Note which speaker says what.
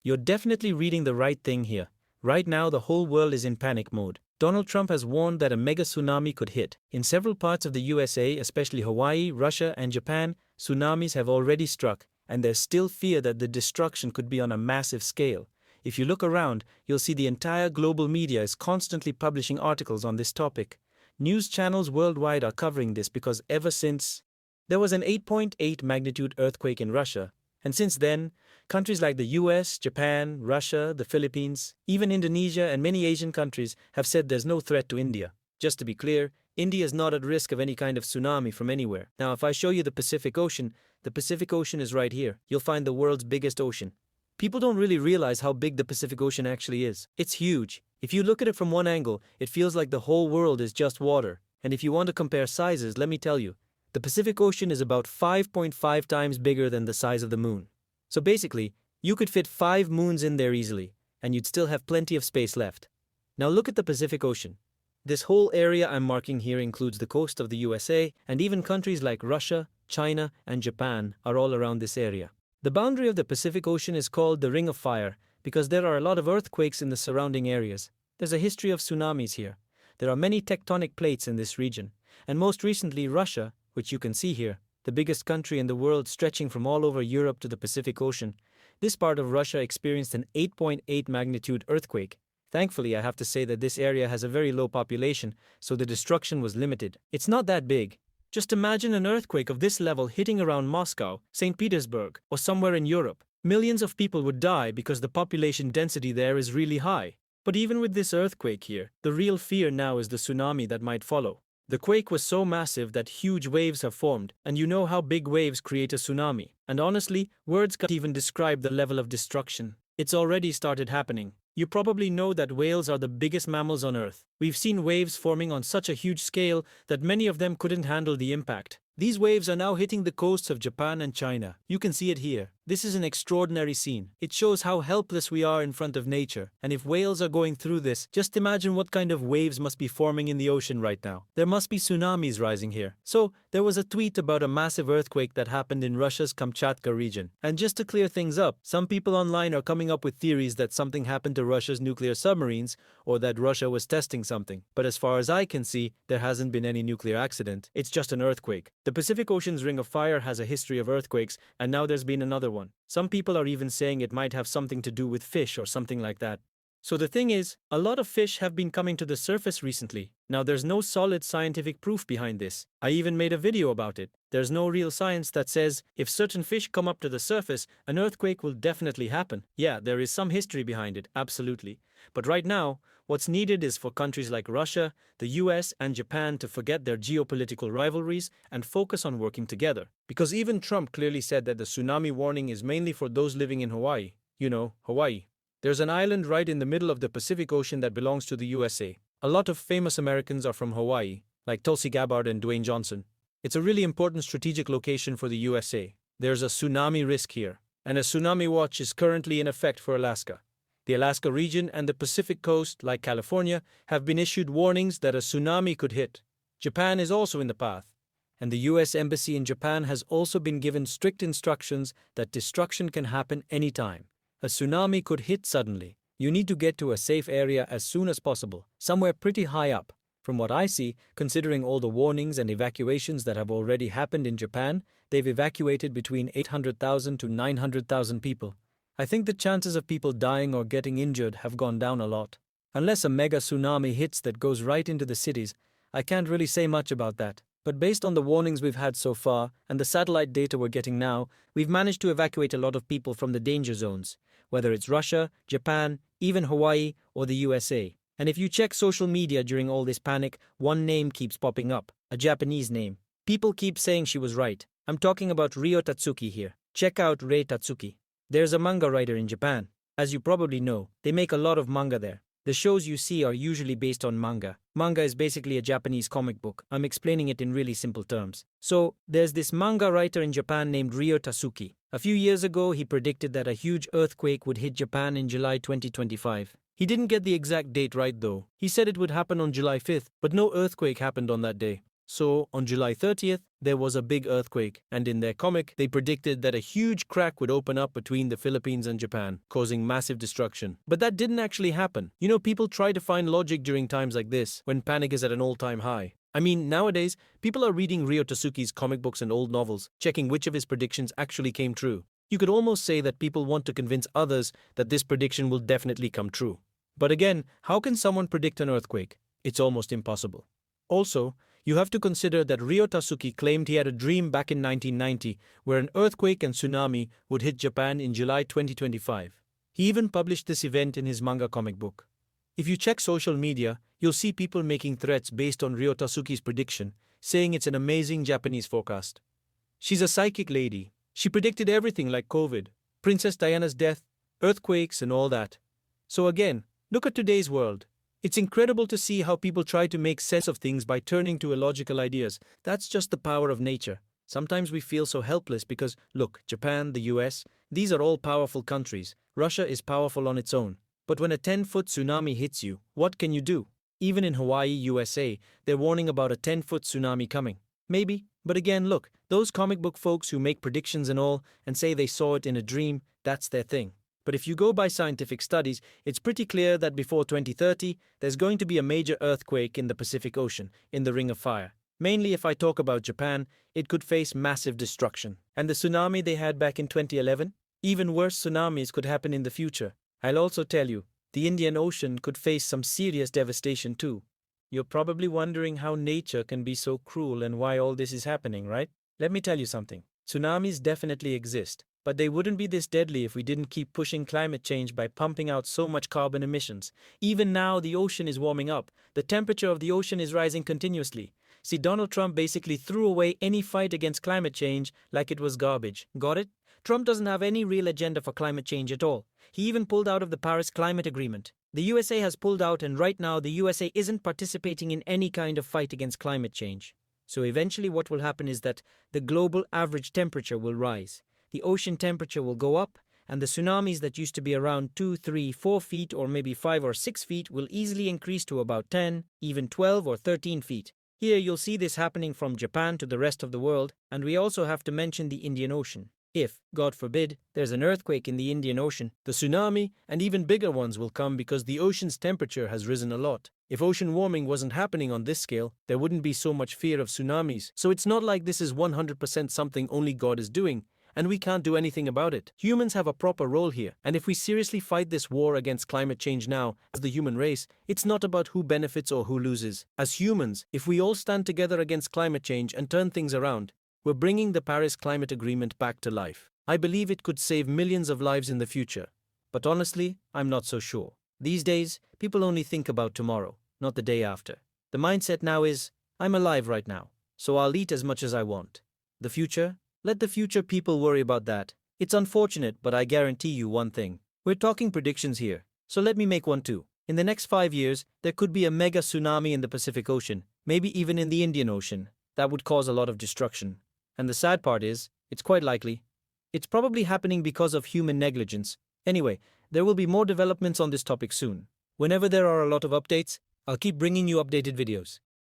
Speaker 1: You're definitely reading the right thing here. Right now, the whole world is in panic mode. Donald Trump has warned that a mega tsunami could hit. In several parts of the USA, especially Hawaii, Russia, and Japan, tsunamis have already struck, and there's still fear that the destruction could be on a massive scale. If you look around, you'll see the entire global media is constantly publishing articles on this topic. News channels worldwide are covering this because ever since there was an 8.8 magnitude earthquake in Russia, and since then, countries like the US, Japan, Russia, the Philippines, even Indonesia and many Asian countries have said there's no threat to India. Just to be clear, India is not at risk of any kind of tsunami from anywhere. Now, if I show you the Pacific Ocean is right here. You'll find the world's biggest ocean. People don't really realize how big the Pacific Ocean actually is. It's huge. If you look at it from one angle, it feels like the whole world is just water. And if you want to compare sizes, let me tell you, the Pacific Ocean is about 5.5 times bigger than the size of the moon. So basically, you could fit 5 moons in there easily, and you'd still have plenty of space left. Now look at the Pacific Ocean. This whole area I'm marking here includes the coast of the USA, and even countries like Russia, China, and Japan are all around this area. The boundary of the Pacific Ocean is called the Ring of Fire because there are a lot of earthquakes in the surrounding areas. There's a history of tsunamis here. There are many tectonic plates in this region, and most recently Russia, which you can see here, the biggest country in the world stretching from all over Europe to the Pacific Ocean. This part of Russia experienced an 8.8 magnitude earthquake. Thankfully, I have to say that this area has a very low population, so the destruction was limited. It's not that big. Just imagine an earthquake of this level hitting around Moscow, St. Petersburg, or somewhere in Europe. Millions of people would die because the population density there is really high. But even with this earthquake here, the real fear now is the tsunami that might follow. The quake was so massive that huge waves have formed, and you know how big waves create a tsunami. And honestly, words can't even describe the level of destruction. It's already started happening. You probably know that whales are the biggest mammals on Earth. We've seen waves forming on such a huge scale that many of them couldn't handle the impact. These waves are now hitting the coasts of Japan and China. You can see it here. This is an extraordinary scene. It shows how helpless we are in front of nature. And if whales are going through this, just imagine what kind of waves must be forming in the ocean right now. There must be tsunamis rising here. So, there was a tweet about a massive earthquake that happened in Russia's Kamchatka region. And just to clear things up, some people online are coming up with theories that something happened to Russia's nuclear submarines, or that Russia was testing something. But as far as I can see, there hasn't been any nuclear accident. It's just an earthquake. The Pacific Ocean's Ring of Fire has a history of earthquakes, and now there's been another one. Some people are even saying it might have something to do with fish or something like that. So the thing is, a lot of fish have been coming to the surface recently. Now there's no solid scientific proof behind this. I even made a video about it. There's no real science that says if certain fish come up to the surface, an earthquake will definitely happen. Yeah, there is some history behind it, absolutely. But right now, what's needed is for countries like Russia, the US, and Japan to forget their geopolitical rivalries and focus on working together. Because even Trump clearly said that the tsunami warning is mainly for those living in Hawaii. You know, Hawaii. There's an island right in the middle of the Pacific Ocean that belongs to the USA. A lot of famous Americans are from Hawaii, like Tulsi Gabbard and Dwayne Johnson. It's a really important strategic location for the USA. There's a tsunami risk here, and a tsunami watch is currently in effect for Alaska. The Alaska region and the Pacific coast, like California, have been issued warnings that a tsunami could hit. Japan is also in the path, and the US Embassy in Japan has also been given strict instructions that destruction can happen anytime. A tsunami could hit suddenly. You need to get to a safe area as soon as possible, somewhere pretty high up. From what I see, considering all the warnings and evacuations that have already happened in Japan, they've evacuated between 800,000 to 900,000 people. I think the chances of people dying or getting injured have gone down a lot. Unless a mega tsunami hits that goes right into the cities, I can't really say much about that. But based on the warnings we've had so far and the satellite data we're getting now, we've managed to evacuate a lot of people from the danger zones, whether it's Russia, Japan, even Hawaii, or the USA. And if you check social media during all this panic, one name keeps popping up, a Japanese name. People keep saying she was right. I'm talking about Ryo Tatsuki here. Check out Rei Tatsuki. There's a manga writer in Japan. As you probably know, they make a lot of manga there. The shows you see are usually based on manga. Manga is basically a Japanese comic book. I'm explaining it in really simple terms. So, there's this manga writer in Japan named Ryo Tatsuki. A few years ago, he predicted that a huge earthquake would hit Japan in July 2025. He didn't get the exact date right though. He said it would happen on July 5th, but no earthquake happened on that day. So, on July 30th, there was a big earthquake, and in their comic, they predicted that a huge crack would open up between the Philippines and Japan, causing massive destruction. But that didn't actually happen. You know, people try to find logic during times like this, when panic is at an all-time high. I mean, nowadays, people are reading Ryo Tasuki's comic books and old novels, checking which of his predictions actually came true. You could almost say that people want to convince others that this prediction will definitely come true. But again, how can someone predict an earthquake? It's almost impossible. Also, you have to consider that Ryo Tasuki claimed he had a dream back in 1990 where an earthquake and tsunami would hit Japan in July 2025. He even published this event in his manga comic book. If you check social media, you'll see people making threats based on Ryo Tasuki's prediction, saying it's an amazing Japanese forecast. She's a psychic lady. She predicted everything like COVID, Princess Diana's death, earthquakes, and all that. So again, look at today's world. It's incredible to see how people try to make sense of things by turning to illogical ideas. That's just the power of nature. Sometimes we feel so helpless because, look, Japan, the US, these are all powerful countries. Russia is powerful on its own. But when a 10-foot tsunami hits you, what can you do? Even in Hawaii, USA, they're warning about a 10-foot tsunami coming. Maybe, but again, look, those comic book folks who make predictions and all and say they saw it in a dream, that's their thing. But if you go by scientific studies, it's pretty clear that before 2030, there's going to be a major earthquake in the Pacific Ocean, in the Ring of Fire. Mainly if I talk about Japan, it could face massive destruction. And the tsunami they had back in 2011? Even worse tsunamis could happen in the future. I'll also tell you, the Indian Ocean could face some serious devastation too. You're probably wondering how nature can be so cruel and why all this is happening, right? Let me tell you something. Tsunamis definitely exist. But they wouldn't be this deadly if we didn't keep pushing climate change by pumping out so much carbon emissions. Even now, the ocean is warming up. The temperature of the ocean is rising continuously. See, Donald Trump basically threw away any fight against climate change like it was garbage. Got it? Trump doesn't have any real agenda for climate change at all. He even pulled out of the Paris Climate Agreement. The USA has pulled out, and right now the USA isn't participating in any kind of fight against climate change. So eventually what will happen is that the global average temperature will rise. The ocean temperature will go up, and the tsunamis that used to be around 2, 3, 4 feet or maybe 5 or 6 feet will easily increase to about 10, even 12 or 13 feet. Here you'll see this happening from Japan to the rest of the world, and we also have to mention the Indian Ocean. If, God forbid, there's an earthquake in the Indian Ocean, the tsunami and even bigger ones will come because the ocean's temperature has risen a lot. If ocean warming wasn't happening on this scale, there wouldn't be so much fear of tsunamis. So it's not like this is 100% something only God is doing, and we can't do anything about it. Humans have a proper role here, and if we seriously fight this war against climate change now, as the human race, it's not about who benefits or who loses. As humans, if we all stand together against climate change and turn things around, we're bringing the Paris Climate Agreement back to life. I believe it could save millions of lives in the future. But honestly, I'm not so sure. These days, people only think about tomorrow, not the day after. The mindset now is, I'm alive right now, so I'll eat as much as I want. The future? Let the future people worry about that. It's unfortunate, but I guarantee you one thing. We're talking predictions here, so let me make one too. In the next 5 years, there could be a mega tsunami in the Pacific Ocean, maybe even in the Indian Ocean. That would cause a lot of destruction. And the sad part is, it's quite likely. It's probably happening because of human negligence. Anyway, there will be more developments on this topic soon. Whenever there are a lot of updates, I'll keep bringing you updated videos.